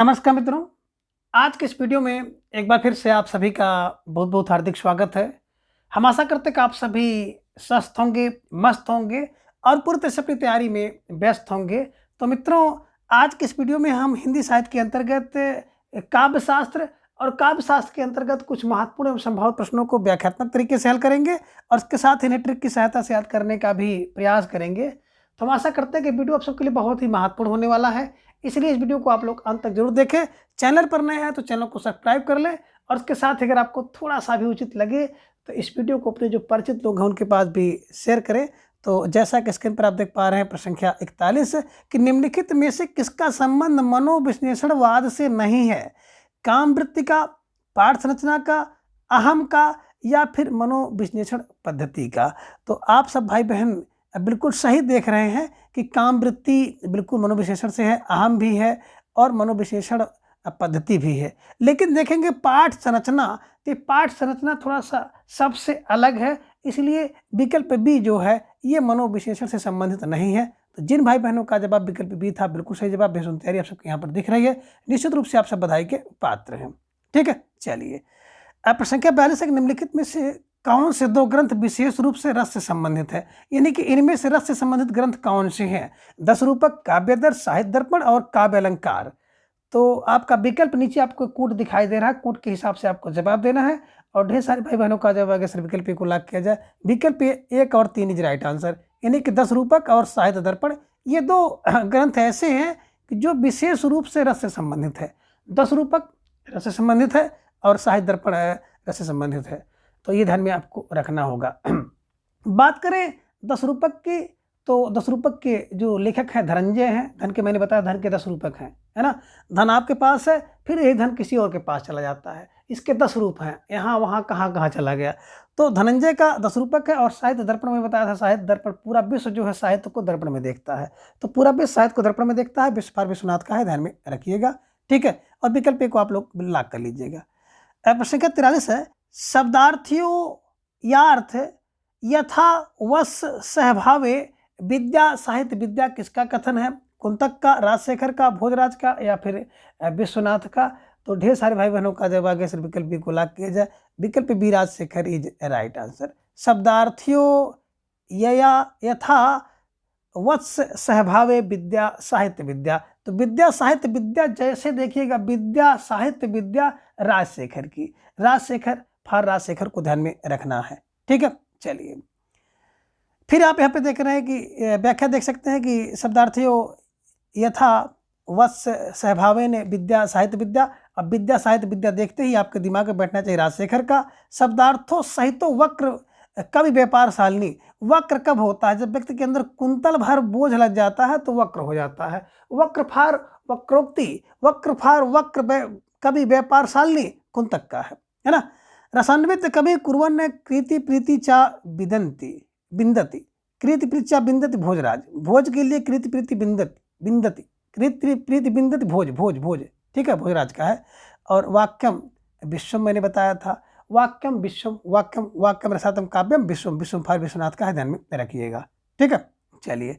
नमस्कार मित्रों, आज के इस वीडियो में एक बार फिर से आप सभी का बहुत बहुत हार्दिक स्वागत है। हम आशा करते हैं कि आप सभी स्वस्थ होंगे, मस्त होंगे और पूरी तरह से अपनी तैयारी में व्यस्त होंगे। तो मित्रों, आज के इस वीडियो में हम हिंदी साहित्य के अंतर्गत काव्य शास्त्र और काव्य शास्त्र के अंतर्गत कुछ महत्वपूर्ण एवं संभावित प्रश्नों को व्याख्यात्मक तरीके से हल करेंगे और इसके साथ ही ट्रिक की सहायता से याद करने का भी प्रयास करेंगे। तो हम आशा करते हैं कि वीडियो आप सबके लिए बहुत ही महत्वपूर्ण होने वाला है, इसलिए इस वीडियो को आप लोग अंत तक जरूर देखें। चैनल पर नए हैं तो चैनल को सब्सक्राइब कर लें और इसके साथ अगर आपको थोड़ा सा भी उचित लगे तो इस वीडियो को अपने जो परिचित लोग हैं उनके पास भी शेयर करें। तो जैसा कि स्क्रीन पर आप देख पा रहे हैं प्रश्न संख्या 41 कि निम्नलिखित में से किसका संबंध मनोविश्लेषणवाद से नहीं है? काम वृत्ति का, पाठ संरचना का, अहम का या फिर मनोविश्लेषण पद्धति का? तो आप सब भाई बहन बिल्कुल सही देख रहे हैं कि काम वृत्ति बिल्कुल मनोविश्लेषण से है, अहम भी है और मनोविश्लेषण पद्धति भी है। लेकिन देखेंगे पाठ संरचना, तो पाठ संरचना थोड़ा सा सबसे अलग है, इसलिए विकल्प बी जो है ये मनोविश्लेषण से संबंधित नहीं है। तो जिन भाई बहनों का जवाब विकल्प बी था बिल्कुल सही जवाब, बेसुन तैयारी आप सबके यहाँ पर दिख रही है, निश्चित रूप से आप सब बधाई के पात्र हैं। ठीक है, चलिए प्रश्न संख्या 42 निम्नलिखित में से कौन से दो ग्रंथ विशेष रूप से रस से संबंधित है? यानी कि इनमें से रस से संबंधित ग्रंथ कौन से हैं? दस रूपक, काव्यदर्श, साहित्य दर्पण और काव्य अलंकार। तो आपका विकल्प नीचे आपको कूट दिखाई दे रहा है, कूट के हिसाब से आपको जवाब देना है और ढेर सारे भाई बहनों का जवाब अगर विकल्प को लॉक किया जाए, विकल्प 1 और 3 इज राइट आंसर। यानी कि दस रूपक और साहित्य दर्पण ये दो ग्रंथ ऐसे हैं कि जो विशेष रूप से रस से संबंधित है। दस रूपक रस से संबंधित है और साहित्य दर्पण रस से संबंधित है, तो ये ध्यान में आपको रखना होगा। बात करें दस रूपक की, तो दस रूपक के जो लेखक हैं धनंजय हैं। धन के मैंने बताया धन के 10 रूपक हैं, है ना। धन आपके पास है, फिर यही धन किसी और के पास चला जाता है, इसके 10 रूप हैं, यहाँ वहाँ कहाँ कहाँ चला गया। तो धनंजय का 10 रूपक है और साहित्य दर्पण में बताया था, साहित्य दर्पण पूरा विश्व जो है साहित्य को दर्पण में देखता है, तो पूरा विश्व साहित्य को दर्पण में देखता है, विश्व विश्वनाथ का है, ध्यान में रखिएगा। ठीक है, और विकल्प को आप लोग लॉक कर लीजिएगा। प्रश्न संख्या 43 है शब्दार्थियों यार्थ यथावश सहभावे विद्या साहित्य विद्या किसका कथन है? कुंतक का, राजशेखर का, भोजराज का या फिर विश्वनाथ का? तो ढेर सारे भाई बहनों का जवाब आगे सिर्फ विकल्प बी को लॉक किया जाए, विकल्प B Rajshekhar is right answer. शब्दार्थियों यथा वत्स सहभावे विद्या साहित्य विद्या, तो विद्या साहित्य विद्या जैसे देखिएगा विद्या साहित्य विद्या राजशेखर की, राजशेखर फार राजशेखर को ध्यान में रखना है। ठीक है, चलिए फिर आप यहाँ पे देख रहे हैं कि व्याख्या देख सकते हैं कि शब्दार्थियों यथा वत्स सहभावे ने विद्या साहित्य विद्या। अब विद्या साहित्य विद्या देखते ही आपके दिमाग में बैठना चाहिए राजशेखर का। शब्दार्थों सहितो वक्र कवि व्यापार शालिनी, वक्र कब होता है? जब व्यक्ति के अंदर कुंतल भर बोझ लग जाता है तो वक्र हो जाता है। वक्र फार वक्रोक्ति, वक्र फार वक्र कवि व्यापार शालिनी कुंतक का है ना। रसान्वित कवि कुर्वन् कृति प्रीति चा बिंदती बिंदती, कृति प्रीति चा बिंदती भोजराज, भोज के लिए कृति प्रीति बिंदती, कृति प्रीति बिंदती भोज भोज भोज, ठीक है, भोजराज का है। और वाक्यम विश्वम मैंने बताया था, वाक्यम विश्वम, वाक्यम वाक्यम रसातम काव्यम विश्वम, विश्वम फार विश्वनाथ का है, ध्यान में रखिएगा। ठीक है, चलिए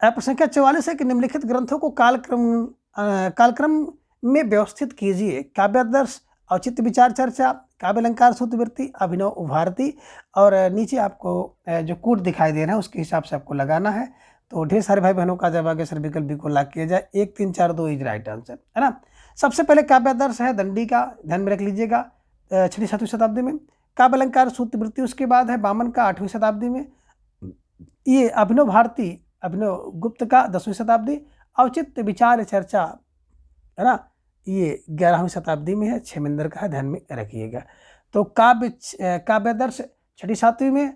प्रश्न संख्या 44 है कि निम्नलिखित ग्रंथों को कालक्रम में व्यवस्थित कीजिए। काव्यादर्श, औचित्य विचार चर्चा, काव्य अलंकार, सूत्रवृत्ति, अभिनव भारती। और नीचे आपको जो कूट दिखाई दे रहा है उसके हिसाब से आपको लगाना है। तो ढेर सारे भाई बहनों का जवाब आगे सर विकल्प बी को लॉक किया जाए, 1 3 4 2 इज राइट आंसर, है ना। सबसे पहले काव्यादर्श है दंडी का, ध्यान में रख लीजिएगा, 6वीं 7वीं शताब्दी में। काव्य अलंकार सूत्रवृत्ति उसके बाद है वामन का 8वीं शताब्दी में। ये अभिनव भारती अभिनव गुप्त का 10वीं शताब्दी। औचित्य विचार चर्चा, है ना, ये 11वीं शताब्दी में है, क्षेमेंद्र का है, ध्यान में रखिएगा। तो काव्यादर्श 6वीं 7वीं में,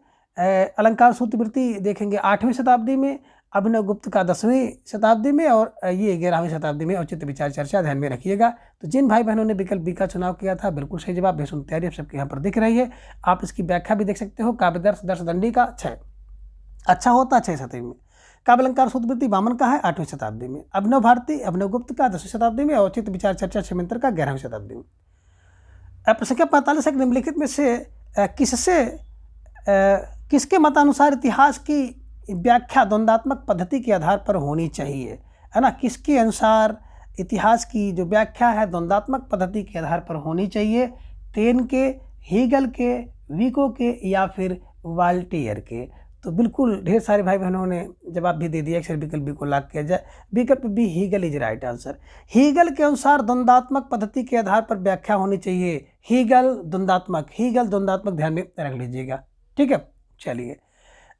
अलंकार सूत्रवृत्ति देखेंगे 8वीं शताब्दी में, अभिनव गुप्त का 10वीं शताब्दी में और ये 11वीं शताब्दी में औचित्य विचार चर्चा, ध्यान में रखिएगा। तो जिन भाई बहनों ने विकल्प बी का चुनाव किया था बिल्कुल सही जवाब, बेसुन तैयारी आप सबके यहाँ पर दिख रही है। आप इसकी व्याख्या भी देख सकते हो, काव्यदर्श दर्श दंडी का 6 अच्छा होता 6 7वीं में। काव्य अलंकार सूत्रवृत्ति वामन का है 8वीं शताब्दी में। अभिनव भारती अभिनव गुप्त का 10वीं शताब्दी में, औचित्य विचार चर्चा क्षेमेंद्र का 11वीं शताब्दी में। प्रश्न संख्या 45 निम्नलिखित में से किसके मतानुसार इतिहास की व्याख्या द्वंदात्मक पद्धति के आधार पर होनी चाहिए, है ना। किसके अनुसार इतिहास की जो व्याख्या है द्वंद्वात्मक पद्धति के आधार पर होनी चाहिए, टेन के, हीगल के, विको के या फिर वाल्टियर के। तो बिल्कुल ढेर सारे भाई बहनों ने जवाब भी दे दिया कि विकल्प बी को लॉक किया जाए। विकल्प B Hegel is right answer. Hegel के अनुसार द्वंद्वात्मक पद्धति के आधार पर व्याख्या होनी चाहिए, हीगल द्वंद्वात्मक ध्यान में रख लीजिएगा। ठीक है, चलिए।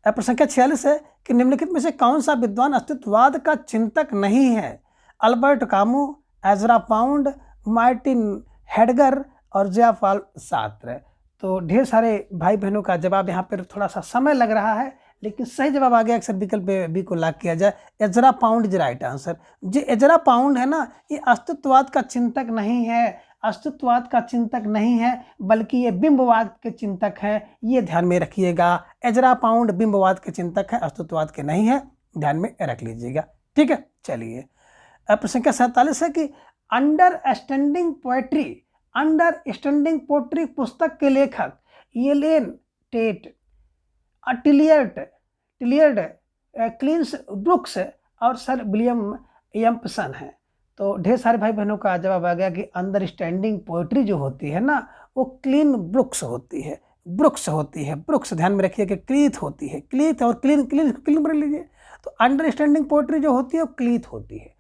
प्रश्न संख्या 46 है कि निम्नलिखित में से कौन सा विद्वान अस्तित्ववाद का चिंतक नहीं है? Albert Camus, Ezra Pound, Martin Heidegger और ज़ियापाल सार्त्र। तो ढेर सारे भाई बहनों का जवाब यहाँ पर थोड़ा सा समय लग रहा है, लेकिन सही जवाब आ गया। अक्सर विकल्प बी को लॉक किया जाए। Ezra pound is right answer. जो एजरा पाउंड है ना, ये अस्तित्ववाद का चिंतक नहीं है, अस्तित्ववाद का चिंतक नहीं है, बल्कि ये बिंबवाद के चिंतक हैं। ये ध्यान में रखिएगा, एजरा पाउंड बिंबवाद के चिंतक है, अस्तित्ववाद के नहीं है, ध्यान में रख लीजिएगा। ठीक है, चलिए। प्रश्न संख्या 47 है कि अंडरस्टैंडिंग पोएट्री पुस्तक के लेखक एलेन टेट, टिलियर्ड, क्लिंस ब्रुक्स और सर विलियम यम्पसन है। तो ढेर सारे भाई बहनों का जवाब आ गया कि अंडरस्टैंडिंग पोएट्री जो होती है ना, वो क्लीन ब्रुक्स होती है, ब्रुक्स ध्यान में रखिए कि क्लीथ होती है, क्लीथ और क्लीन बना लीजिए। तो अंडरस्टैंडिंग पोएट्री जो होती है वो क्लीथ होती है,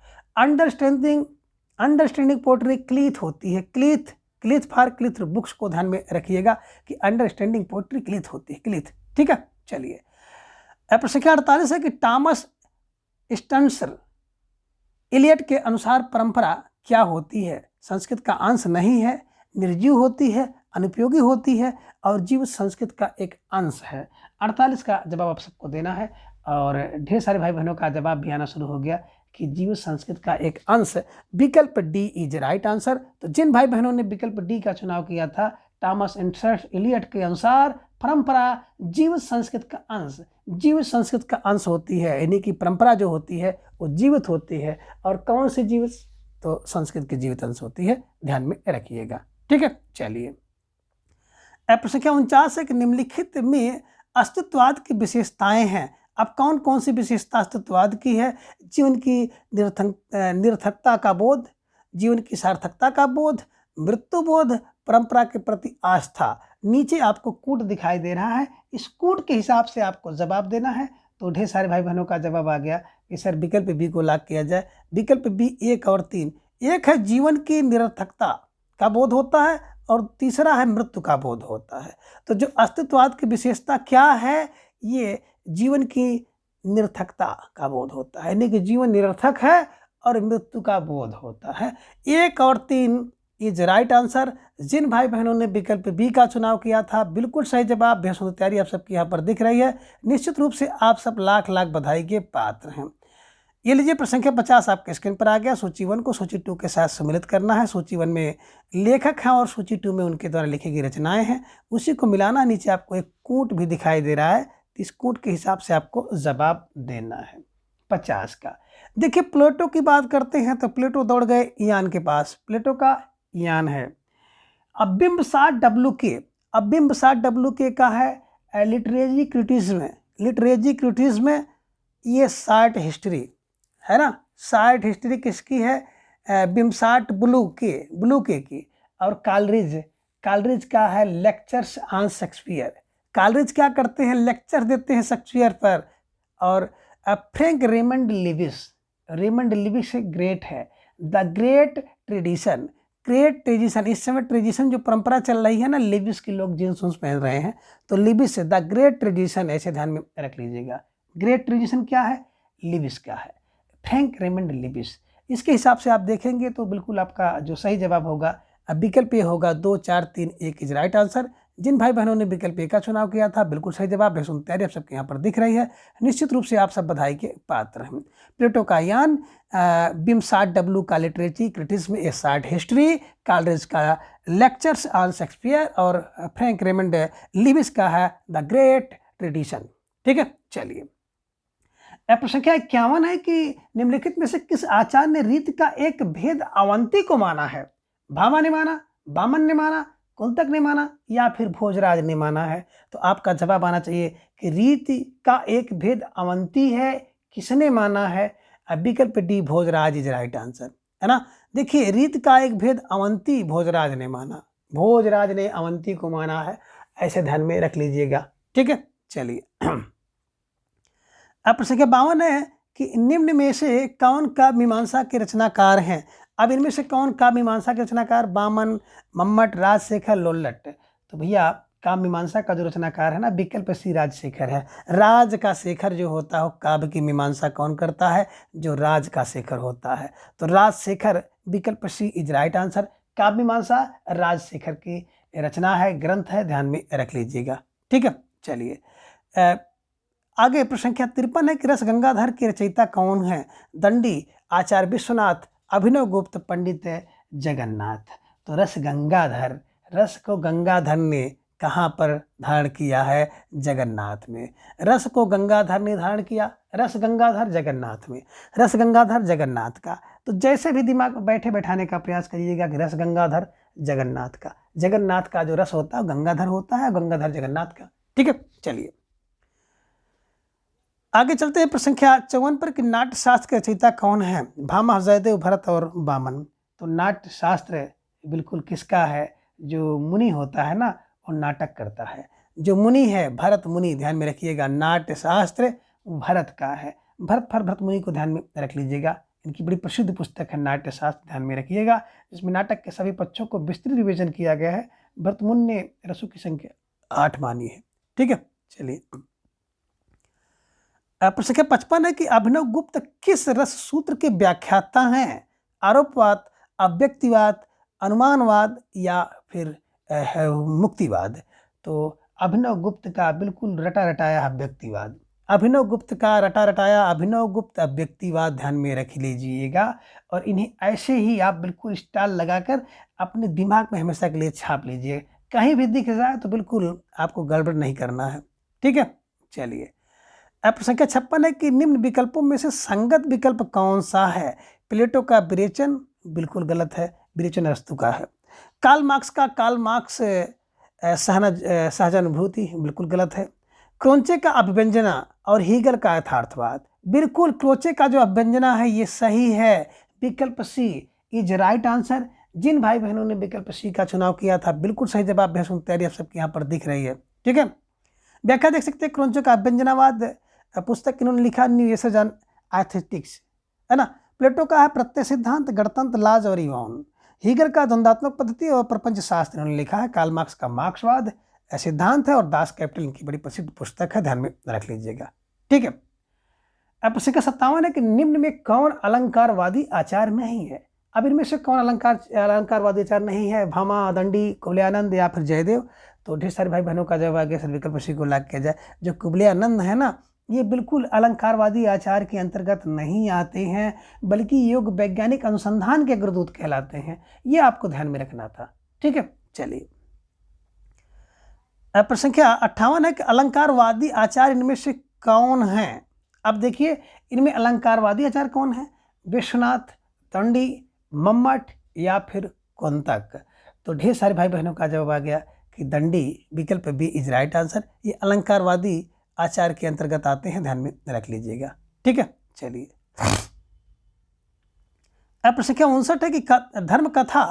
अंडरस्टैंडिंग पोएट्री क्लीथ होती है, क्लीथ फॉर क्लीथ बुक्स को ध्यान में रखिएगा कि अंडरस्टैंडिंग पोएट्री क्लीथ होती है, क्लीथ। ठीक है, चलिए। प्रश्न संख्या 48 है कि टॉमस स्टेंसर इलियट के अनुसार परंपरा क्या होती है? संस्कृत का अंश नहीं है, निर्जीव होती है, अनुपयोगी होती है और जीव संस्कृत का एक अंश है। 48 का जवाब आप सबको देना है और ढेर सारे भाई बहनों का जवाब भी आना शुरू हो गया कि जीव संस्कृत का एक अंश। विकल्प डी इज राइट आंसर। तो जिन भाई बहनों ने विकल्प डी का चुनाव किया था, टॉमस स्टेंसर इलियट के अनुसार परंपरा जीव संस्कृत का अंश होती है, यानी कि परंपरा जो होती है वो जीवित होती है। और कौन सी जीवित? तो संस्कृत की जीवित अंश होती है, ध्यान में रखिएगा। ठीक है, चलिए। प्रश्न संख्या 49 है कि निम्नलिखित में अस्तित्ववाद की विशेषताएं हैं। अब कौन कौन सी विशेषता अस्तित्ववाद की है? जीवन की निरर्थकता का बोध, जीवन की सार्थकता का बोध, मृत्यु बोध, परंपरा के प्रति आस्था। नीचे आपको कूट दिखाई दे रहा है, इस कूट के हिसाब से आपको जवाब देना है। तो ढेर सारे भाई बहनों का जवाब आ गया कि सर विकल्प बी को लॉक किया जाए। विकल्प बी 1 और 3। एक है जीवन की निरर्थकता का बोध होता है और तीसरा है मृत्यु का बोध होता है। तो जो अस्तित्ववाद की विशेषता क्या है? ये जीवन की निरर्थकता का बोध होता है, यानी कि जीवन निरर्थक है और मृत्यु का बोध होता है। 1 और 3 इज राइट आंसर। जिन भाई बहनों ने विकल्प बी का चुनाव किया था, बिल्कुल सही जवाब। बेहद सुंदर तैयारी आप सबकी यहाँ पर दिख रही है। निश्चित रूप से आप सब लाख लाख बधाई के पात्र हैं। ये लीजिए, प्रश्न संख्या 50 आपके स्क्रीन पर आ गया। सूची 1 को सूची 2 के साथ सम्मिलित करना है। सूची 1 में लेखक हैं और सूची 2 में उनके द्वारा लिखी गई रचनाएं हैं, उसी को मिलाना। नीचे आपको एक कूट भी दिखाई दे रहा है, इस कूट के हिसाब से आपको जवाब देना है। 50 का देखिए, प्लेटो की बात करते हैं तो प्लेटो दौड़ गए ईयान के पास। प्लेटो का ईयान है। अब बिम्बसार डब्ल्यू के का है लिटरेरी क्रिटिज्म। ये शार्ट हिस्ट्री है ना, शार्ट हिस्ट्री किसकी है? बिम्बसार ब्लू के की। और कालरिज का है लेक्चर्स ऑन शेक्सपियर। कालरिज क्या करते हैं? लेक्चर देते हैं शेक्सपियर पर। और फ्रैंक रेमंड लिविस ग्रेट है। द ग्रेट ट्रेडिशन, इस समय ट्रेडिशन जो परंपरा चल रही है ना, लिविस के लोग जीन्स उन्स पहन रहे हैं, तो लिविस द ग्रेट ट्रेडिशन, ऐसे ध्यान में रख लीजिएगा। ग्रेट ट्रेडिशन क्या है? लिविस का है, फ्रैंक रेमंड लिविस। इसके हिसाब से आप देखेंगे तो बिल्कुल आपका जो सही जवाब होगा विकल्प ए होगा। 2, 4, 3, 1 इज राइट आंसर। जिन भाई बहनों ने विकल्प ए का चुनाव किया था, बिल्कुल सही जवाब। बेहद सुंदर तैयारी आप सबके यहाँ पर दिख रही है। निश्चित रूप से आप सब बधाई के पात्र हैं। प्लेटो का यान, बिम्बसार डब्ल्यू का लिटरेचर क्रिटिज्म ए शार्ट हिस्ट्री, कालरिज का लेक्चर्स ऑन शेक्सपियर और फ्रैंक रेमंड लिविस का है द ग्रेट ट्रेडिशन। ठीक है, चलिए। प्रश्न संख्या 51 है कि निम्नलिखित में से किस आचार्य ने रीति का एक भेद अवंती को माना है? भामा ने माना, बामन ने माना, कुंतक ने माना या फिर भोजराज ने माना है? तो आपका जवाब आना चाहिए कि रीति का एक भेद अवंती है, किसने माना है? विकल्प D Bhojraj is right answer. है ना। देखिए, रीत का एक भेद अवंती भोजराज ने माना, भोजराज ने अवंती को माना है, ऐसे ध्यान में रख लीजिएगा। ठीक है, चलिए। अब प्रश्न संख्या 52 है कि निम्न में से कौन काव्य मीमांसा के रचनाकार हैं। अब इनमें से कौन काव्य मीमांसा के रचनाकार, बामन, मम्मट, राजशेखर, लोल्लट। तो भैया काव्य मीमांसा का जो रचनाकार है ना, विकल्प सी राजशेखर है। राज का शेखर जो होता है, काव्य की मीमांसा कौन करता है, जो राज का शेखर होता है। तो राजशेखर, विकल्प सी इज राइट आंसर। काव्य मीमांसा राजशेखर की रचना है, ग्रंथ है, ध्यान में रख लीजिएगा। ठीक है, चलिए आगे। प्रश्न संख्या 53 है कि रस गंगाधर के रचयिता कौन है। दंडी, आचार्य विश्वनाथ, अभिनव गुप्त, पंडित जगन्नाथ। तो रस गंगाधर, रस को गंगाधर ने कहाँ पर धारण किया है, जगन्नाथ में। रस को गंगाधर ने धारण किया, रस गंगाधर जगन्नाथ में, रस गंगाधर जगन्नाथ का। तो जैसे भी दिमाग में बैठे बैठाने का प्रयास करिएगा कि रस गंगाधर जगन्नाथ का, जगन्नाथ का जो रस होता है गंगाधर होता है, गंगाधर जगन्नाथ का। ठीक है, चलिए आगे चलते हैं। प्रश्न संख्या 54 पर कि नाट्य शास्त्र के रचयिता कौन है। भामा, जयदेव, भरत और वामन। तो नाट्य शास्त्र बिल्कुल किसका है, जो मुनि होता है ना, वो नाटक करता है। जो मुनि है भरत मुनि, ध्यान में रखिएगा। नाट्य शास्त्र भरत का है, भरत मुनि को ध्यान में रख लीजिएगा। इनकी बड़ी प्रसिद्ध पुस्तक है नाट्य शास्त्र, ध्यान में रखिएगा, जिसमें नाटक के सभी पक्षों को विस्तृत विवेचन किया गया है। भरत मुनि ने रसों की संख्या 8 मानी है। ठीक है, चलिए प्रश्न संख्या 55 है कि अभिनव गुप्त किस रस सूत्र के व्याख्याता हैं। आरोपवाद, अव्यक्तिवाद, अनुमानवाद या फिर मुक्तिवाद। तो अभिनव गुप्त का बिल्कुल रटा रटाया अव्यक्तिवाद, अभिनव गुप्त का रटा रटाया अभिनव गुप्त अव्यक्तिवाद, ध्यान में रख लीजिएगा। और इन्हें ऐसे ही आप बिल्कुल स्टाल लगाकर अपने दिमाग में हमेशा के लिए छाप लीजिए। कहीं भी दिख जाए तो बिल्कुल आपको गड़बड़ नहीं करना है। ठीक है, चलिए अब प्रश्न संख्या 56 है कि निम्न विकल्पों में से संगत विकल्प कौन सा है। प्लेटो का विरेचन बिल्कुल गलत है, विरेचन अरस्तु का है। कार्ल मार्क्स का कार्ल मार्क्स सहजानुभूति बिल्कुल गलत है। क्रोंचे का अभिव्यंजना और हीगल का यथार्थवाद, बिल्कुल क्रोचे का जो अभिव्यंजना है ये सही है, विकल्प सी इज राइट आंसर। जिन भाई बहनों ने विकल्प सी का चुनाव किया था बिल्कुल सही जवाब बेहद तैयारी आप सबके यहाँ पर दिख रही है। ठीक है, व्याख्या देख सकते हैं। क्रोंचे का अभिव्यंजनावाद पुस्तक इन्होंने लिखा न्यू एसेज ऑन एस्थेटिक्स, है ना। प्लेटो का है प्रत्यय सिद्धांत, गणतंत्र, लाज और यौन। हीगर का द्वंदात्मक पद्धति और प्रपंच शास्त्र इन्होंने लिखा है। कार्ल मार्क्स का मार्क्सवाद सिद्धांत है और दास कैपिटल इनकी बड़ी प्रसिद्ध पुस्तक है, ध्यान में रख लीजिएगा। ठीक है, अब प्रश्न का 57 है कि निम्न में कौन अलंकारवादी आचार नहीं है। अब इनमें से कौन अलंकारवादी आचार नहीं है। भामा, दंडी, कुवलयानंद या फिर जयदेव। तो ढेर सारे भाई बहनों का जवाब आगे विकल्प सी को लाग किया जाए। जो कुवलयानंद है ना, ये बिल्कुल अलंकारवादी आचार के अंतर्गत नहीं आते हैं, बल्कि योग वैज्ञानिक अनुसंधान के अग्रदूत कहलाते हैं। ये आपको ध्यान में रखना था। ठीक है, चलिए प्रश्न संख्या 58 है कि अलंकारवादी आचार इनमें से कौन है। अब देखिए इनमें अलंकारवादी आचार कौन है, विश्वनाथ, दंडी, मम्मट या फिर कुंतक। तो ढेर सारे भाई बहनों का जवाब आ गया कि दंडी, विकल्प बी इज राइट आंसर। ये अलंकारवादी आचार के अंतर्गत आते हैं, ध्यान में रख लीजिएगा। ठीक है, चलिए अब प्रश्न संख्या 59 है कि धर्म कथा,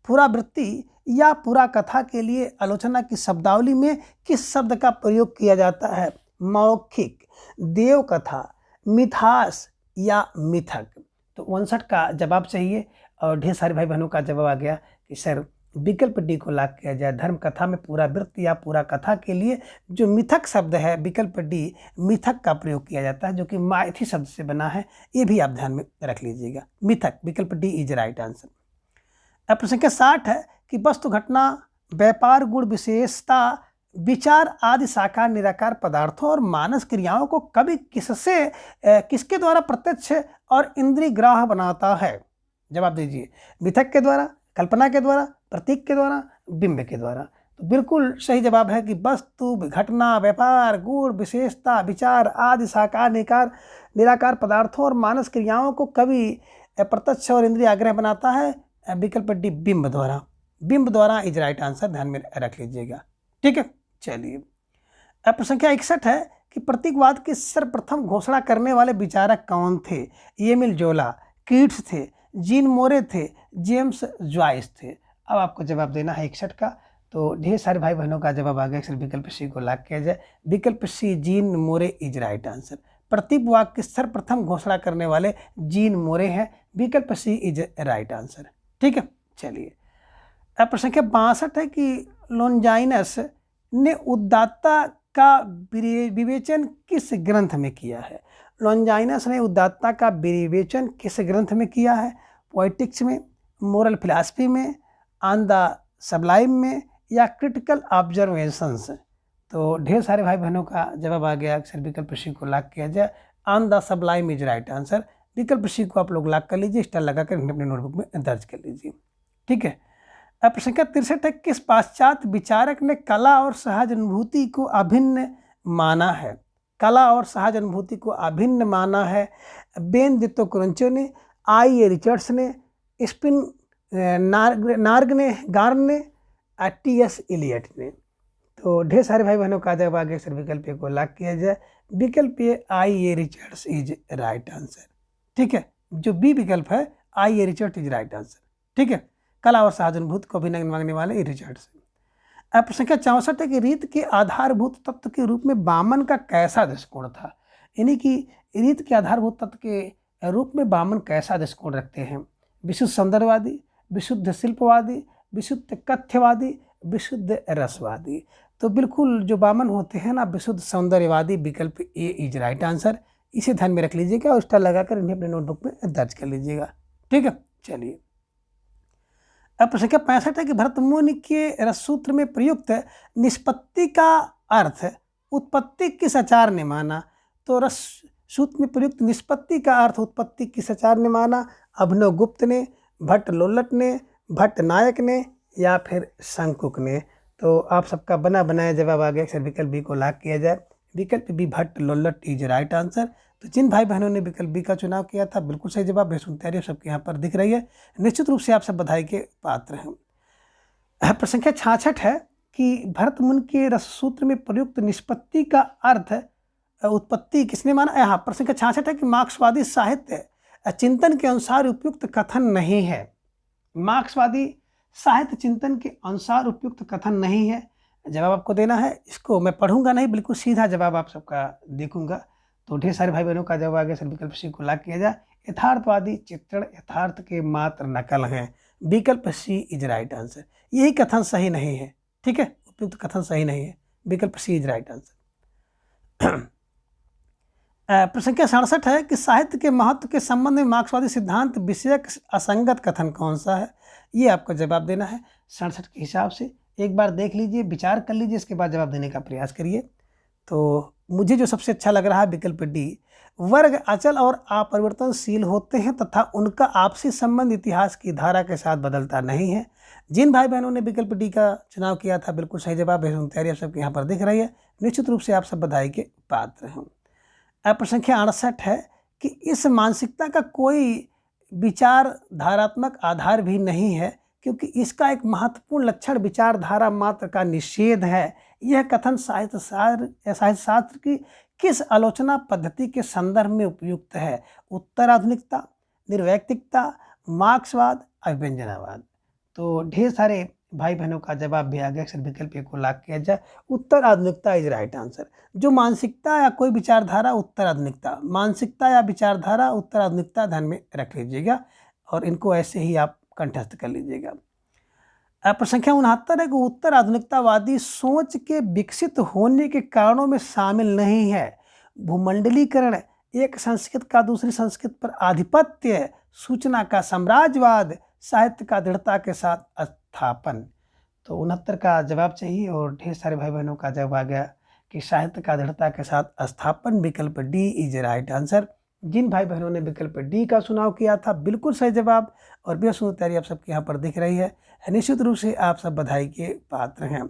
पुरावृत्ति या पुरा कथा के लिए आलोचना की शब्दावली में किस शब्द का प्रयोग किया जाता है। मौखिक, देव कथा, मिथास या मिथक। तो 59 का जवाब चाहिए और ढेर सारे भाई बहनों का जवाब आ गया कि सर विकल्प डी को लाग किया जाए। धर्म कथा में पूरा वृत्त या पूरा कथा के लिए जो मिथक शब्द है, विकल्प डी मिथक का प्रयोग किया जाता है, जो कि माइथी शब्द से बना है। ये भी आप ध्यान में रख लीजिएगा, मिथक, विकल्प डी इज राइट आंसर। अब प्रश्न संख्या 60 है कि वस्तु, घटना, व्यापार, गुण, विशेषता, विचार आदि साकार निराकार पदार्थों और मानस क्रियाओं को कभी किसके द्वारा प्रत्यक्ष और इंद्रिय ग्राह्य बनाता है। जवाब दीजिए, मिथक के द्वारा, कल्पना के द्वारा, प्रतीक के द्वारा, बिंब के द्वारा। तो बिल्कुल सही जवाब है कि वस्तु, घटना, व्यापार, गुण, विशेषता, विचार आदि साकार निराकार पदार्थों और मानस क्रियाओं को कभी प्रत्यक्ष और इंद्रिय आग्रह बनाता है। विकल्प डी बिंब द्वारा, बिंब द्वारा इज राइट आंसर, ध्यान में रख लीजिएगा। ठीक है, चलिए अब प्रश्न संख्या 61 है कि प्रतीकवाद की सर्वप्रथम घोषणा करने वाले विचारक कौन थे। एमिल जोला, कीट्स थे, जीन मोरे थे, जेम्स जॉइस थे। अब आपको जवाब देना है 61 का। तो ढेर सारे भाई बहनों का जवाब आ गया। अक्सर विकल्प सी को लॉक किया जाए। विकल्प C Jean Moreas is right answer. प्रतिपवाक की सर्वप्रथम घोषणा करने वाले जीन मोरे हैं। विकल्प सी इज राइट आंसर। ठीक है, चलिए। अब प्रश्न संख्या 62 है कि लोनजाइनस ने उदात्ता का विवेचन किस ग्रंथ में किया है। लोनजाइनस ने उदात्ता का विवेचन किस ग्रंथ में किया है? पोएटिक्स में, मोरल फिलासफी में, ऑन द सबलाइम में, या क्रिटिकल ऑब्जर्वेशंस। तो ढेर सारे भाई बहनों का जवाब आ गया। अक्सर विकल्प सी को लॉक किया जाए। On the Sublime is right answer. विकल्प सी को आप लोग लॉक कर लीजिए, स्टार लगाकर अपने नोटबुक में दर्ज कर लीजिए। ठीक है। अब प्रश्न संख्या 63 है, किस पाश्चात्य विचारक ने कला और सहज अनुभूति को अभिन्न माना है? कला और सहज अनुभूति को अभिन्न माना है। बेनेडिक्टो क्रंचो ने, आई रिचर्ड्स ने, स्पिन नार्ग ने, गार्न ने, टी.एस. इलियट ने। तो ढेर सारे भाई बहनों का जवाब आगे सर विकल्प को लॉक किया जाए। विकल्प ए आई रिचर्ड्स इज राइट आंसर। ठीक है, जो बी विकल्प है आई रिचर्ड्स इज राइट आंसर। ठीक है, कला और सहज अनुभूति को अभिन्न मांगने वाले रिचर्ड्स। अब प्रश्न संख्या 64 है कि रीत के आधारभूत तत्व के रूप में वामन का कैसा दृष्टिकोण था? यानी कि रीत के आधारभूत तत्व के रूप में वामन कैसा दृष्टिकोण रखते हैं? विशुद्ध सौंदर्यवादी, विशुद्ध शिल्पवादी, विशुद्ध कथ्यवादी, विशुद्ध रसवादी। तो बिल्कुल जो वामन होते हैं ना, विशुद्ध सौंदर्यवादी। विकल्प ए इज राइट आंसर। इसे ध्यान में रख लीजिएगा और स्टार लगाकर इन्हें अपने नोटबुक में दर्ज कर लीजिएगा। ठीक है, चलिए। अब प्रश्न संख्या 65 है कि भरतमुनि के रससूत्र में प्रयुक्त निष्पत्ति का अर्थ उत्पत्ति किस आचार्य ने माना? तो रस सूत्र में प्रयुक्त निष्पत्ति का अर्थ उत्पत्ति किस आचार्य ने माना? अभिनव गुप्त ने, भट्ट लोल्लट ने, भट्ट नायक ने, या फिर शंकुक ने। तो आप सबका बना बनाया जवाब आ गया। सर विकल्प बी को लॉक किया जाए। विकल्प B Bhatt Lollat is right answer. तो जिन भाई बहनों ने विकल्प बी का चुनाव किया था बिल्कुल सही जवाब। बेसुन तैयारी सबके यहाँ पर दिख रही है। निश्चित रूप से आप सब बधाई के पात्र हैं। प्रश्न संख्या 66 है कि भरतमुनि के रससूत्र में प्रयुक्त निष्पत्ति का अर्थ उत्पत्ति किसने माना? यहाँ प्रश्न संख्या 66 है कि मार्क्सवादी साहित्य चिंतन के अनुसार उपयुक्त कथन नहीं है। मार्क्सवादी साहित्य चिंतन के अनुसार उपयुक्त कथन नहीं है। जवाब आपको देना है। इसको मैं पढ़ूंगा नहीं, बिल्कुल सीधा जवाब आप सबका देखूंगा। तो ढेर सारे भाई बहनों का जवाब आ गया। सर विकल्प सी को लॉक किया जाए। यथार्थवादी चित्रण यथार्थ के मात्र नकल हैं। विकल्प सी इज राइट आंसर। यही कथन सही नहीं है। ठीक है, उपयुक्त कथन सही नहीं है। विकल्प सी इज राइट आंसर। प्रश्न संख्या 67 है कि साहित्य के महत्व के संबंध में मार्क्सवादी सिद्धांत विषयक असंगत कथन कौन सा है? ये आपको जवाब देना है 67 के हिसाब से। एक बार देख लीजिए, विचार कर लीजिए, इसके बाद जवाब देने का प्रयास करिए। तो मुझे जो सबसे अच्छा लग रहा है विकल्प डी। वर्ग अचल और अपरिवर्तनशील होते हैं तथा उनका आपसी संबंध इतिहास की धारा के साथ बदलता नहीं है। जिन भाई बहनों ने विकल्प डी का चुनाव किया था बिल्कुल सही जवाब है। तैयारी आप सबके यहाँ पर दिख रही है। निश्चित रूप से आप सब बधाई के पात्र हैं। प्रश्न संख्या 68 है कि इस मानसिकता का कोई विचारधारात्मक आधार भी नहीं है क्योंकि इसका एक महत्वपूर्ण लक्षण विचारधारा मात्र का निषेध है। यह कथन साहित्य शास्त्र की किस आलोचना पद्धति के संदर्भ में उपयुक्त है? उत्तराधुनिकता, निर्वैयक्तिकता, मार्क्सवाद, अभिव्यंजनावाद। तो ढेर सारे भाई बहनों का जवाब भी आ गया। अक्सर विकल्प को लॉक किया जाए। उत्तर आधुनिकता इज राइट आंसर। जो मानसिकता या कोई विचारधारा उत्तर आधुनिकता, मानसिकता या विचारधारा उत्तर आधुनिकता ध्यान में रख लीजिएगा और इनको ऐसे ही आप कंठस्थ कर लीजिएगा। प्रश्न संख्या 69 है कि उत्तर आधुनिकतावादी सोच के विकसित होने के कारणों में शामिल नहीं है। भूमंडलीकरण, एक संस्कृति का दूसरी संस्कृति पर आधिपत्य, सूचना का साम्राज्यवाद, साहित्य का दृढ़ता के साथ स्थापन। तो 69 का जवाब चाहिए और ढेर सारे भाई बहनों का जवाब आ गया कि साहित्य का दृढ़ता के साथ स्थापन। विकल्प डी इज राइट आंसर। जिन भाई बहनों ने विकल्प डी का चुनाव किया था बिल्कुल सही जवाब और बेहद सुंदर तैयारी आप सबके यहाँ पर दिख रही है। निश्चित रूप से आप सब बधाई के पात्र हैं।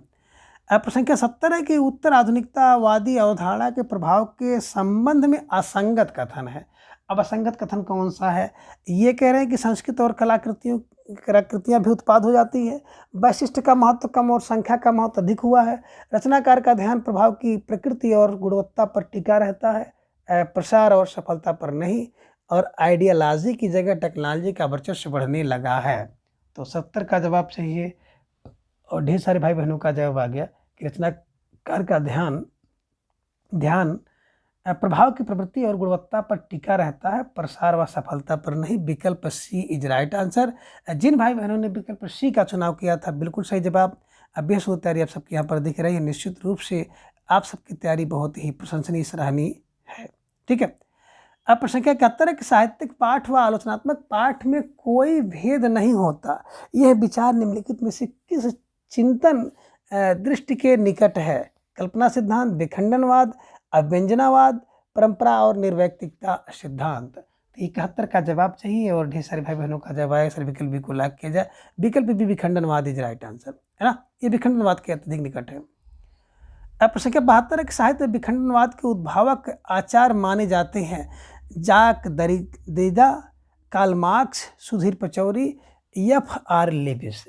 प्रश्न संख्या 70 है कि उत्तर आधुनिकतावादी अवधारणा के प्रभाव के संबंध में असंगत कथन है। अब असंगत कथन कौन सा है? ये कह रहे हैं कि संस्कृत और कलाकृतियाँ भी उत्पाद हो जाती है। वैशिष्ट का महत्व कम और संख्या का महत्व अधिक हुआ है। रचनाकार का ध्यान प्रभाव की प्रकृति और गुणवत्ता पर टिका रहता है, प्रसार और सफलता पर नहीं। और आइडियोलॉजी की जगह टेक्नोलॉजी का वर्चस्व बढ़ने लगा है। तो 70 का जवाब सही है। और ढेर सारे भाई बहनों का जवाब आ गया कि रचनाकार का ध्यान ध्यान प्रभाव की प्रवृत्ति और गुणवत्ता पर टिका रहता है, प्रसार व सफलता पर नहीं। विकल्प सी इज राइट आंसर। जिन भाई बहनों ने विकल्प सी का चुनाव किया था बिल्कुल सही जवाब। बेहद तैयारी आप सबकी यहाँ पर दिख रही है। निश्चित रूप से आप सबकी तैयारी बहुत ही प्रशंसनीय सराहनीय है। ठीक है। अब प्रश्न संख्या 71 है कि साहित्यिक पाठ व आलोचनात्मक पाठ में कोई भेद नहीं होता, यह विचार निम्नलिखित में से किस चिंतन दृष्टि के निकट है? कल्पना सिद्धांत, विखंडनवाद, अव्यंजनावाद, परंपरा और निर्वैयक्तिकता सिद्धांत। तो 71 का जवाब चाहिए और ढेर सारे भाई बहनों का जवाब है। सर विकल्प बी को लाख किया जाए। विकल्प बी विखंडनवाद इज राइट आंसर, है ना। ये विखंडनवाद के अत्यधिक निकट है। अब प्रश्न संख्या 72 है कि साहित्य विखंडनवाद के उद्भावक आचार्य माने जाते हैं? Jacques Derrida, Karl Marx, Sudhir Pachauri, F.R. Leavis.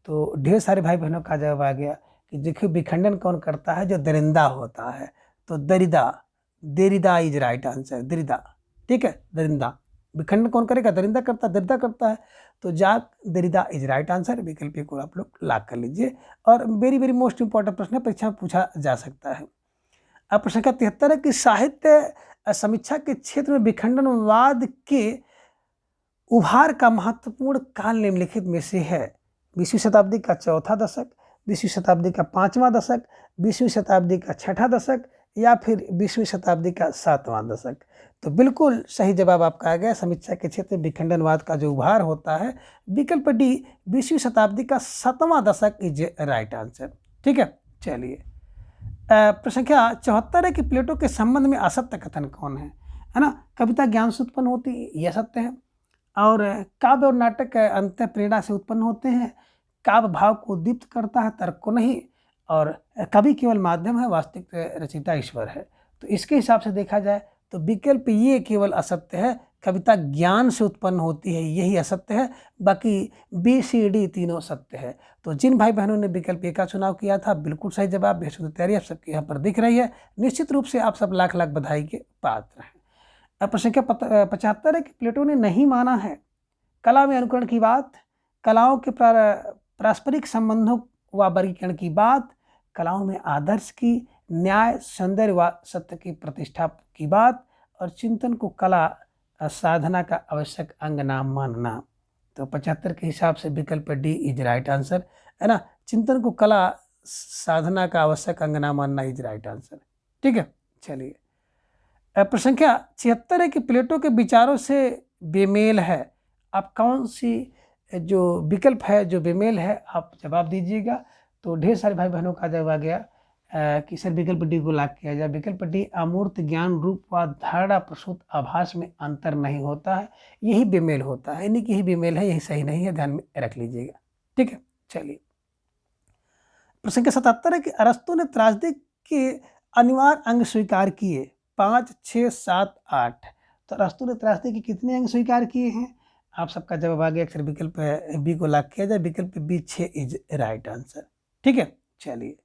तो ढेर सारे भाई बहनों का जवाब आ गया कि देखिए विखंडन कौन करता है? जो दरिंदा होता है। तो दरिदा इज राइट आंसर, दरिदा। ठीक है, दरिंदा। विखंडन कौन करेगा? दरिंदा करता है, दरिदा करता है। तो जाक दरिदा इज राइट आंसर। विकल्प को आप लोग लॉक कर लीजिए। और वेरी वेरी मोस्ट इंपॉर्टेंट प्रश्न है, परीक्षा में पूछा जा सकता है। अब प्रश्न का 73 है कि साहित्य समीक्षा के क्षेत्र में विखंडनवाद के उभार का महत्वपूर्ण काल निम्नलिखित में से है? 20वीं शताब्दी का चौथा दशक, 20वीं शताब्दी का 5वां दशक, 20वीं शताब्दी का 6ठा दशक या फिर 20वीं शताब्दी का 7वां दशक। तो बिल्कुल सही जवाब आपका आ गया। समीक्षा के क्षेत्र में विखंडनवाद का जो उभार होता है, विकल्प डी 20वीं शताब्दी का 7वां दशक इज राइट आंसर। ठीक है, चलिए। प्रश्न संख्या 74 है कि प्लेटो के संबंध में असत्य कथन कौन है ना। कविता ज्ञान से उत्पन्न होती है, यह सत्य है। और काव्य और नाटक अंत प्रेरणा से उत्पन्न होते हैं। काव्य भाव को उद्दीप्त करता है, तर्क को नहीं। और कवि केवल माध्यम है, वास्तविक रचयिता ईश्वर है। तो इसके हिसाब से देखा जाए तो विकल्प ये केवल असत्य है। कविता ज्ञान से उत्पन्न होती है, यही असत्य है। बाकी बी सी डी तीनों सत्य है। तो जिन भाई बहनों ने विकल्प ए का चुनाव किया था बिल्कुल सही जवाब। बेहद तैयारी आप सबके यहाँ पर दिख रही है। निश्चित रूप से आप सब लाख लाख बधाई के पात्र हैं। अब प्रश्न संख्या 75 है कि प्लेटो ने नहीं माना है कला में अनुकरण की बात, कलाओं के पारस्परिक संबंधों व वर्गीकरण की बात, कलाओं में आदर्श की, न्याय, सौंदर्य व सत्य की प्रतिष्ठा की बात, और चिंतन को कला साधना का आवश्यक अंग ना मानना। तो 75 के हिसाब से विकल्प डी इज राइट आंसर, है ना। चिंतन को कला साधना का आवश्यक अंग ना मानना इज राइट आंसर। ठीक है, चलिए। प्रश्न संख्या 76 है कि प्लेटो के विचारों से बेमेल है। आप कौन सी जो विकल्प है जो बेमेल है आप जवाब दीजिएगा। तो ढेर सारे भाई बहनों का जवाब आ गया कि सर विकल्प डी को लॉक किया जाए। विकल्प डी अमूर्त ज्ञान रूप व धारणा प्रसूत आभास में अंतर नहीं होता है, यही बेमेल होता है। यानी कि यही बेमेल है, यही सही नहीं है, ध्यान में रख लीजिएगा। ठीक है, चलिए। प्रश्न संख्या 77 है कि अरस्तु ने त्रासदी के अनिवार्य अंग स्वीकार किए? 5, 6, 7, 8। तो अरस्तु ने त्रासदी के कितने अंग स्वीकार किए हैं? आप सबका जवाब आ गया। अक्सर विकल्प बी को लॉक किया जाए। विकल्प बी 6 इज राइट आंसर। ठीक है, चलिए।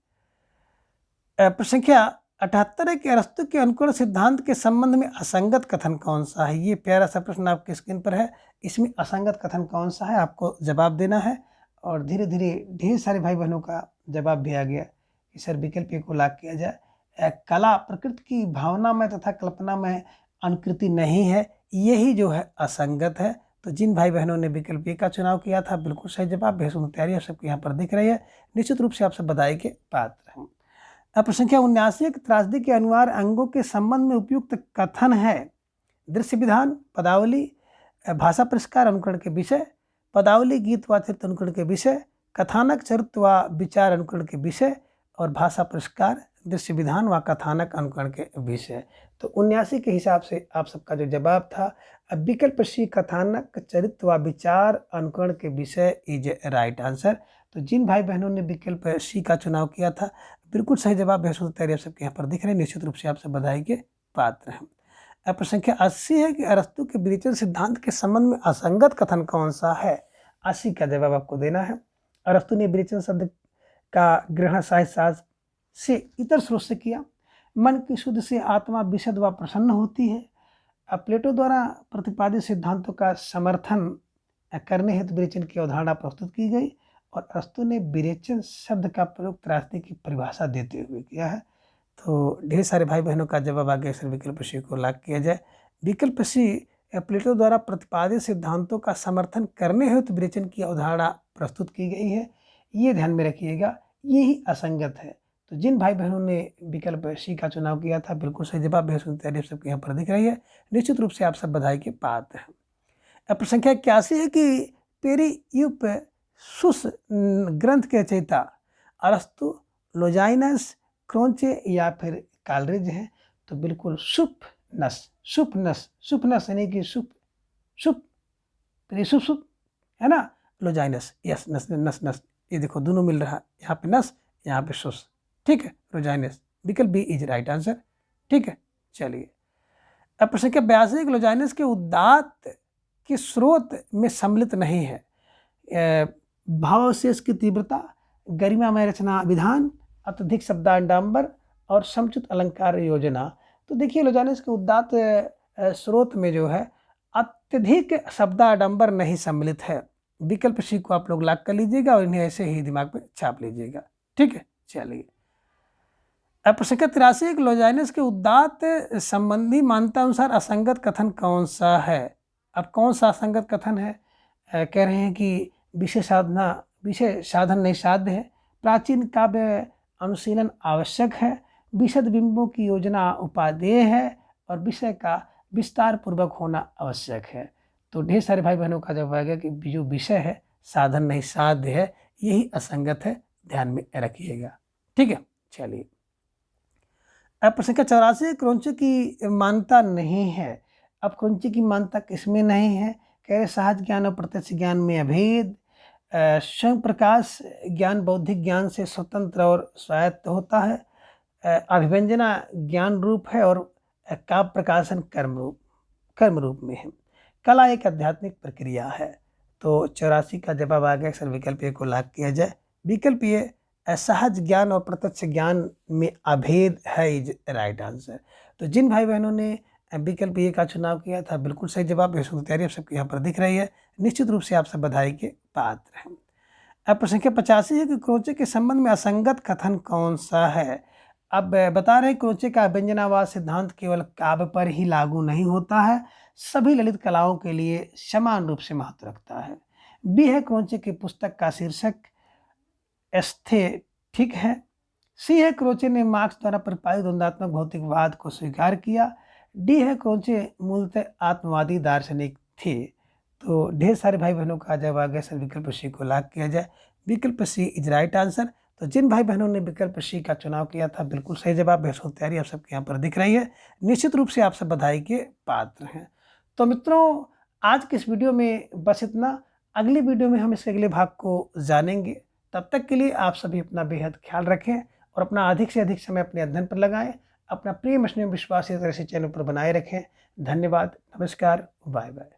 प्रश्न संख्या 78 है कि अरस्तु के अनुकरण सिद्धांत के संबंध में असंगत कथन कौन सा है? ये प्यारा सा प्रश्न आपके स्क्रीन पर है। इसमें असंगत कथन कौन सा है आपको जवाब देना है। और धीरे धीरे ढेर सारे भाई बहनों का जवाब भी आ गया कि सर विकल्प ए को लॉक किया जाए। कला प्रकृति की भावना में तथा कल्पना में अनुकृति नहीं है, यही जो है असंगत है। तो जिन भाई बहनों ने विकल्प ए का चुनाव किया था बिल्कुल सही जवाब। बेहद तैयारी आप सबके यहाँ पर दिख रही है। निश्चित रूप से आप सब बधाई के पात्र हैं। अब प्रश्न संख्या 79 त्रासदी के अनिवार्य अंगों के संबंध में उपयुक्त कथन है? दृश्य विधान, पदावली, भाषा पुरस्कार अनुकरण के विषय, पदावली गीत व चित्र अनुकरण के विषय, कथानक चरित्र व विचार अनुकरण के विषय, और भाषा पुरस्कार दृश्य विधान व कथानक अनुकरण के विषय। तो 79 के हिसाब से आप सबका जो जवाब था विकल्प सी कथानक चरित्र व विचार अनुकरण के विषय इज राइट आंसर। तो जिन भाई बहनों ने विकल्प सी का चुनाव किया था बिल्कुल सही जवाब। बेहद तैयारी आप सबके यहाँ पर दिख रहे हैं। निश्चित रूप से आपसे बधाई के पात्र हैं। अब प्रश्न संख्या 80 है कि अरस्तु के विवेचन सिद्धांत के संबंध में असंगत कथन कौन सा है? 80 का जवाब आपको देना है। अरस्तु ने विवेचन शब्द का ग्रहण साहित्य शास्त्र से इतर स्रोत से किया। मन की शुद्ध से आत्मा विशद व प्रसन्न होती है। प्लेटो द्वारा प्रतिपादित सिद्धांतों का समर्थन करने हेतु विरेचन की अवधारणा प्रस्तुत की गई और अरस्तु ने विरेचन शब्द का प्रयोग त्रासदी की परिभाषा देते हुए किया है। तो ढेर सारे भाई बहनों का जवाब आगे अक्सर विकल्प सी को लॉक किया जाए। विकल्प सी, प्लेटो द्वारा प्रतिपादित सिद्धांतों का समर्थन करने हेतु विरेचन की अवधारणा प्रस्तुत की गई है। ये ध्यान में रखिएगा, ये ही असंगत है। तो जिन भाई बहनों ने विकल्प सी का चुनाव किया था बिल्कुल सही जवाब, बेहद तैयारी सबके यहाँ पर दिख रही है। निश्चित रूप से आप सब बधाई के पात्र हैं। अब प्रश्न संख्या 81 है कि पेरियुप सुस ग्रंथ के रचयिता अरस्तु, लोजाइनस, क्रोंचे या फिर कालरिज हैं। तो बिल्कुल सुपनस यानी कि सुप है ना, लोजाइनस, यस, नस, ये देखो दोनों मिल रहा है, यहाँ पे नस, यहाँ पे सुस, ठीक है, लोजाइनस। विकल्प बी इज राइट आंसर, ठीक है। चलिए अब प्रश्न संख्या 82, लोजाइनस के उदात्त के स्रोत में सम्मिलित नहीं है। भावावशेष की तीव्रता, गरिमामय रचना विधान, अत्यधिक शब्दाडंबर और समुचित अलंकार योजना। तो देखिए लोजाइनस के उदात्त स्रोत में जो है अत्यधिक शब्दाडंबर नहीं सम्मिलित है। विकल्प सी को आप लोग लॉक कर लीजिएगा और इन्हें ऐसे ही दिमाग में छाप लीजिएगा, ठीक है। चलिए अब प्रश्न संख्या 83, लोजाइनस के उदात्त संबंधी मान्यता अनुसार असंगत कथन कौन सा है। अब कौन सा असंगत कथन है? कह रहे हैं कि विषय साधन नहीं साध्य है, प्राचीन काव्य अनुशीलन आवश्यक है, विशद बिंबों की योजना उपादेय है और विषय का विस्तार पूर्वक होना आवश्यक है। तो ढेर सारे भाई बहनों का जवाब आएगा कि जो विषय है साधन नहीं साध्य है, यही असंगत है, ध्यान में रखिएगा, ठीक है। चलिए अब प्रश्न संख्या 84, क्रोंचे की मान्यता नहीं है। अब क्रोंचे की मान्यता किसमें नहीं है? कह रहे सहज ज्ञान और प्रत्यक्ष ज्ञान में अभेद, स्वयं प्रकाश ज्ञान बौद्धिक ज्ञान से स्वतंत्र और स्वायत्त होता है, अभिव्यंजना ज्ञान रूप है और काव्य प्रकाशन कर्म रूप में है, कला एक आध्यात्मिक प्रक्रिया है। तो 84 का जवाब आ गया, अक्सर विकल्प ए को लॉक किया जाए। विकल्प ये सहज ज्ञान और प्रत्यक्ष ज्ञान में अभेद है इज राइट आंसर। तो जिन भाई बहनों ने विकल्प ए का चुनाव किया था बिल्कुल सही जवाब, बेहद तैयारी आप सबके यहाँ पर दिख रही है। निश्चित रूप से आप सब बधाई के पात्र हैं। अब प्रश्न संख्या 85 है कि क्रोंचे के संबंध में असंगत कथन कौन सा है। अब बता रहे हैं क्रोंचे का व्यंजनावाद सिद्धांत केवल काव्य पर ही लागू नहीं होता है, सभी ललित कलाओं के लिए समान रूप से महत्व रखता है। बी है क्रोंचे की पुस्तक का शीर्षक एस्थेटिक है। सी है क्रोंचे ने मार्क्स द्वारा प्रतिपादित द्वंद्वात्मक भौतिकवाद को स्वीकार किया। डी है क्रोंचे मूलतः आत्मवादी दार्शनिक थे। तो ढेर सारे भाई बहनों का जवाब आ गया, सर विकल्प सी को लॉक किया जाए। विकल्प सी इज राइट आंसर। तो जिन भाई बहनों ने विकल्प सी का चुनाव किया था बिल्कुल सही जवाब, बेहद तैयारी आप सबके यहाँ पर दिख रही है। निश्चित रूप से आप सब बधाई के पात्र हैं। तो मित्रों आज के इस वीडियो में बस इतना, अगली वीडियो में हम इसके अगले भाग को जानेंगे। तब तक के लिए आप सभी अपना बेहद ख्याल रखें और अपना अधिक से अधिक समय अपने अध्ययन पर लगाएं। अपना प्रिय मछली विश्वास इस तरह से चैनल पर बनाए रखें। धन्यवाद, नमस्कार, बाय बाय।